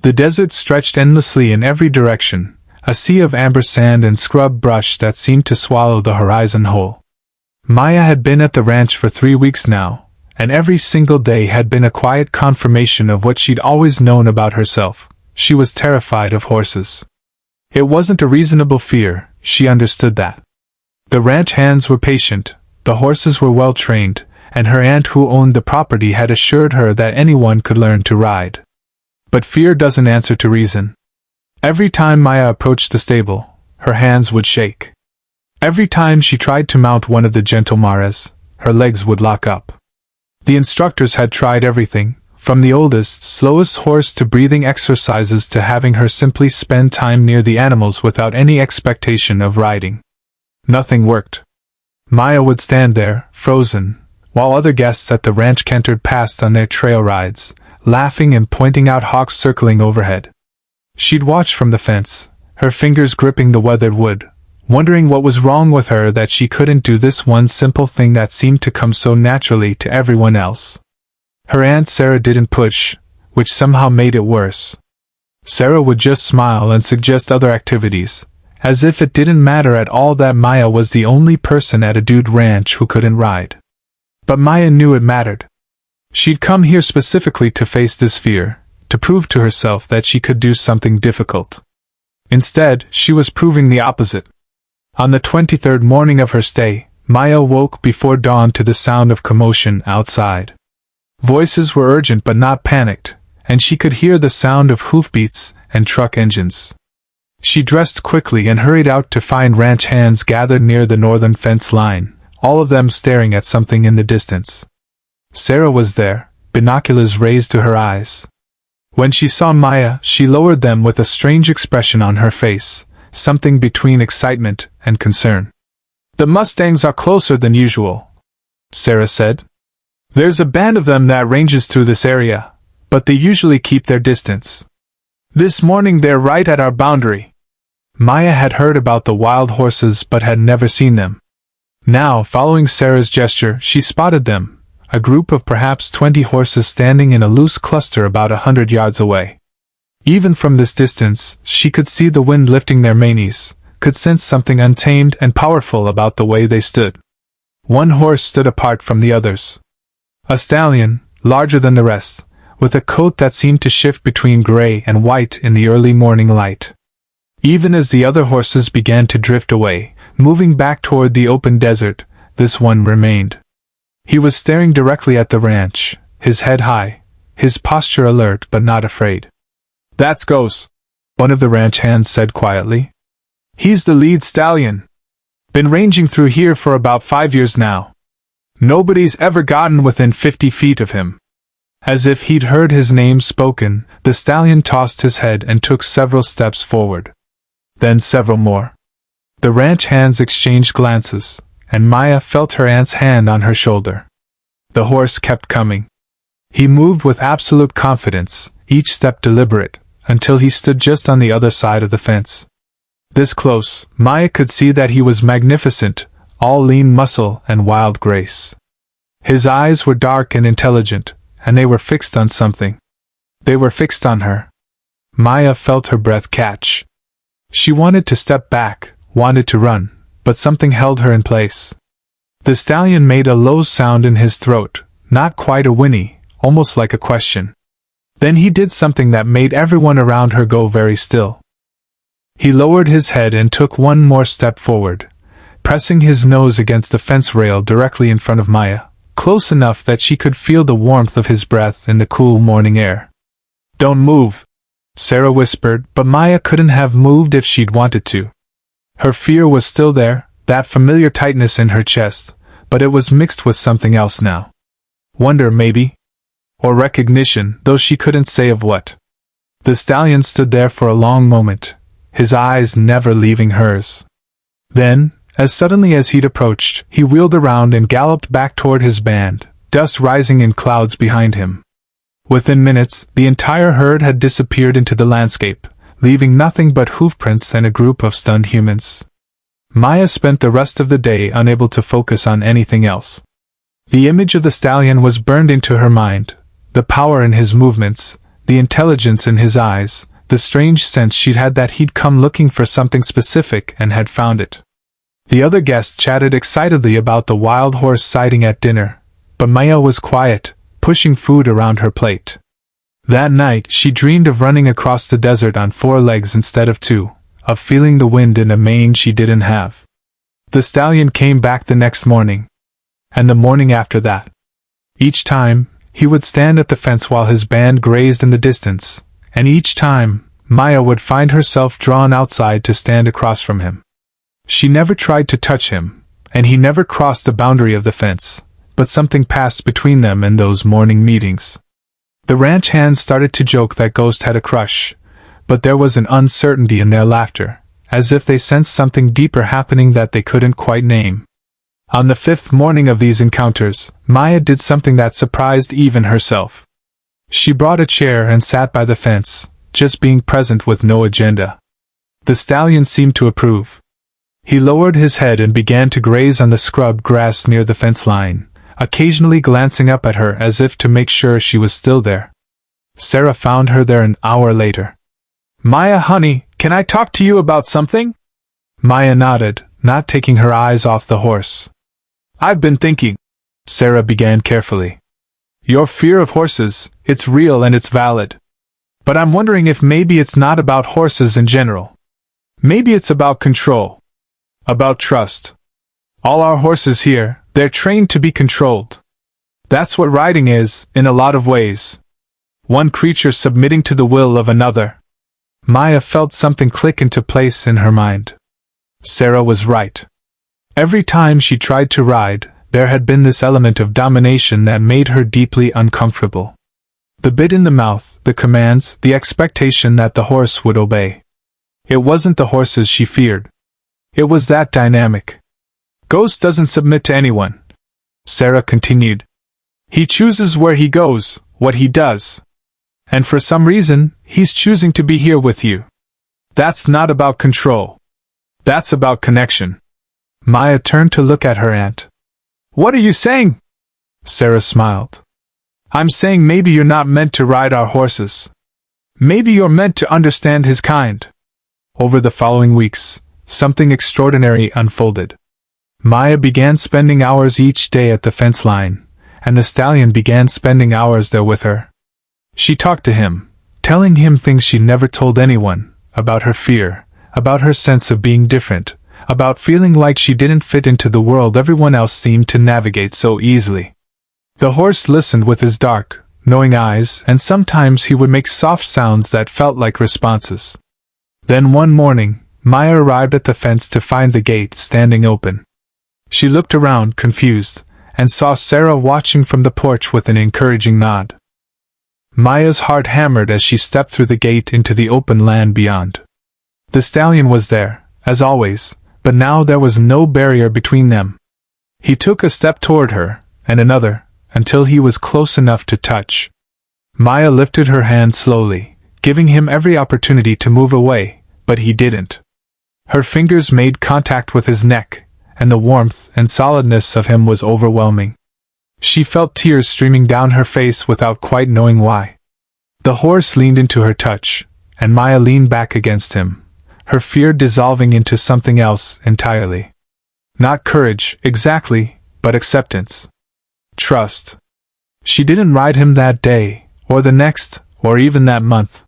The desert stretched endlessly in every direction, a sea of amber sand and scrub brush that seemed to swallow the horizon whole. Maya had been at the ranch for 3 weeks now, and every single day had been a quiet confirmation of what she'd always known about herself. She was terrified of horses. It wasn't a reasonable fear, she understood that. The ranch hands were patient, the horses were well trained, and her aunt who owned the property had assured her that anyone could learn to ride. But fear doesn't answer to reason. Every time Maya approached the stable, her hands would shake. Every time she tried to mount one of the gentle mares, her legs would lock up. The instructors had tried everything, from the oldest, slowest horse to breathing exercises to having her simply spend time near the animals without any expectation of riding. Nothing worked. Maya would stand there, frozen, while other guests at the ranch cantered past on their trail rides, laughing and pointing out hawks circling overhead. She'd watch from the fence, her fingers gripping the weathered wood, wondering what was wrong with her that she couldn't do this one simple thing that seemed to come so naturally to everyone else. Her Aunt Sarah didn't push, which somehow made it worse. Sarah would just smile and suggest other activities, as if it didn't matter at all that Maya was the only person at a dude ranch who couldn't ride. But Maya knew it mattered. She'd come here specifically to face this fear, to prove to herself that she could do something difficult. Instead, she was proving the opposite. On the 23rd morning of her stay, Maya woke before dawn to the sound of commotion outside. Voices were urgent but not panicked, and she could hear the sound of hoofbeats and truck engines. She dressed quickly and hurried out to find ranch hands gathered near the northern fence line, all of them staring at something in the distance. Sarah was there, binoculars raised to her eyes. When she saw Maya, she lowered them with a strange expression on her face, something between excitement and concern. "The Mustangs are closer than usual," Sarah said. "There's a band of them that ranges through this area, but they usually keep their distance. This morning they're right at our boundary." Maya had heard about the wild horses but had never seen them. Now, following Sarah's gesture, she spotted them, a group of perhaps 20 horses standing in a loose cluster about 100 yards away. Even from this distance, she could see the wind lifting their manes, could sense something untamed and powerful about the way they stood. One horse stood apart from the others. A stallion, larger than the rest, with a coat that seemed to shift between gray and white in the early morning light. Even as the other horses began to drift away, moving back toward the open desert, this one remained. He was staring directly at the ranch, his head high, his posture alert but not afraid. "That's Ghost," one of the ranch hands said quietly. "He's the lead stallion. Been ranging through here for about 5 years now. Nobody's ever gotten within 50 feet of him." As if he'd heard his name spoken, the stallion tossed his head and took several steps forward. Then several more. The ranch hands exchanged glances, and Maya felt her aunt's hand on her shoulder. The horse kept coming. He moved with absolute confidence, each step deliberate, until he stood just on the other side of the fence. This close, Maya could see that he was magnificent, all lean muscle and wild grace. His eyes were dark and intelligent, and they were fixed on something. They were fixed on her. Maya felt her breath catch. She wanted to step back, wanted to run, but something held her in place. The stallion made a low sound in his throat, not quite a whinny, almost like a question. Then he did something that made everyone around her go very still. He lowered his head and took one more step forward, pressing his nose against the fence rail directly in front of Maya, close enough that she could feel the warmth of his breath in the cool morning air. "Don't move," Sarah whispered, but Maya couldn't have moved if she'd wanted to. Her fear was still there, that familiar tightness in her chest, but it was mixed with something else now. Wonder, maybe? Or recognition, though she couldn't say of what. The stallion stood there for a long moment, his eyes never leaving hers. Then, as suddenly as he'd approached, he wheeled around and galloped back toward his band, dust rising in clouds behind him. Within minutes, the entire herd had disappeared into the landscape, leaving nothing but hoofprints and a group of stunned humans. Maya spent the rest of the day unable to focus on anything else. The image of the stallion was burned into her mind, the power in his movements, the intelligence in his eyes, the strange sense she'd had that he'd come looking for something specific and had found it. The other guests chatted excitedly about the wild horse sighting at dinner, but Maya was quiet, pushing food around her plate. That night she dreamed of running across the desert on 4 legs instead of 2, of feeling the wind in a mane she didn't have. The stallion came back the next morning, and the morning after that. Each time, he would stand at the fence while his band grazed in the distance, and each time, Maya would find herself drawn outside to stand across from him. She never tried to touch him, and he never crossed the boundary of the fence, but something passed between them in those morning meetings. The ranch hands started to joke that Ghost had a crush, but there was an uncertainty in their laughter, as if they sensed something deeper happening that they couldn't quite name. On the 5th morning of these encounters, Maya did something that surprised even herself. She brought a chair and sat by the fence, just being present with no agenda. The stallion seemed to approve. He lowered his head and began to graze on the scrub grass near the fence line, occasionally glancing up at her as if to make sure she was still there. Sarah found her there an hour later. "Maya, honey, can I talk to you about something?" Maya nodded, not taking her eyes off the horse. "I've been thinking," Sarah began carefully. "Your fear of horses, it's real and it's valid. But I'm wondering if maybe it's not about horses in general. Maybe it's about control. About trust. All our horses here, they're trained to be controlled. That's what riding is, in a lot of ways. One creature submitting to the will of another." Maya felt something click into place in her mind. Sarah was right. Every time she tried to ride, there had been this element of domination that made her deeply uncomfortable. The bit in the mouth, the commands, the expectation that the horse would obey. It wasn't the horses she feared. It was that dynamic. "Ghost doesn't submit to anyone," Sarah continued. "He chooses where he goes, what he does. And for some reason, he's choosing to be here with you. That's not about control. That's about connection." Maya turned to look at her aunt. "What are you saying?" Sarah smiled. "I'm saying maybe you're not meant to ride our horses. Maybe you're meant to understand his kind." Over the following weeks, something extraordinary unfolded. Maya began spending hours each day at the fence line, and the stallion began spending hours there with her. She talked to him, telling him things she'd never told anyone, about her fear, about her sense of being different, about feeling like she didn't fit into the world everyone else seemed to navigate so easily. The horse listened with his dark, knowing eyes, and sometimes he would make soft sounds that felt like responses. Then one morning, Maya arrived at the fence to find the gate standing open. She looked around, confused, and saw Sarah watching from the porch with an encouraging nod. Maya's heart hammered as she stepped through the gate into the open land beyond. The stallion was there, as always, but now there was no barrier between them. He took a step toward her, and another, until he was close enough to touch. Maya lifted her hand slowly, giving him every opportunity to move away, but he didn't. Her fingers made contact with his neck, and the warmth and solidness of him was overwhelming. She felt tears streaming down her face without quite knowing why. The horse leaned into her touch, and Maya leaned back against him, her fear dissolving into something else entirely. Not courage, exactly, but acceptance. Trust. She didn't ride him that day, or the next, or even that month.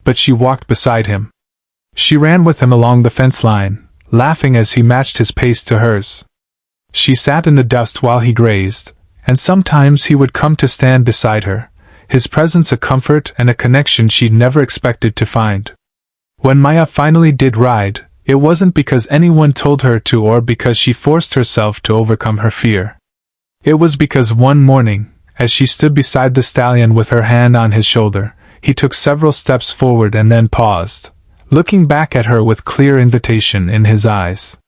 But she walked beside him. She ran with him along the fence line, laughing as he matched his pace to hers. She sat in the dust while he grazed, and sometimes he would come to stand beside her, his presence a comfort and a connection she'd never expected to find. When Maya finally did ride, it wasn't because anyone told her to or because she forced herself to overcome her fear. It was because one morning, as she stood beside the stallion with her hand on his shoulder, he took several steps forward and then paused, looking back at her with clear invitation in his eyes.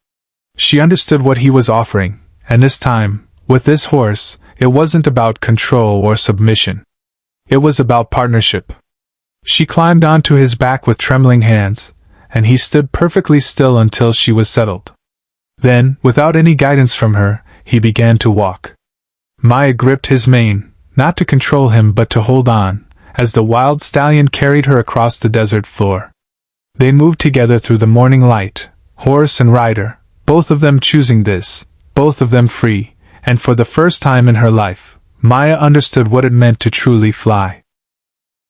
She understood what he was offering, and this time, with this horse, it wasn't about control or submission. It was about partnership. She climbed onto his back with trembling hands, and he stood perfectly still until she was settled. Then, without any guidance from her, he began to walk. Maya gripped his mane, not to control him but to hold on, as the wild stallion carried her across the desert floor. They moved together through the morning light, horse and rider, both of them choosing this, both of them free, and for the first time in her life, Maya understood what it meant to truly fly.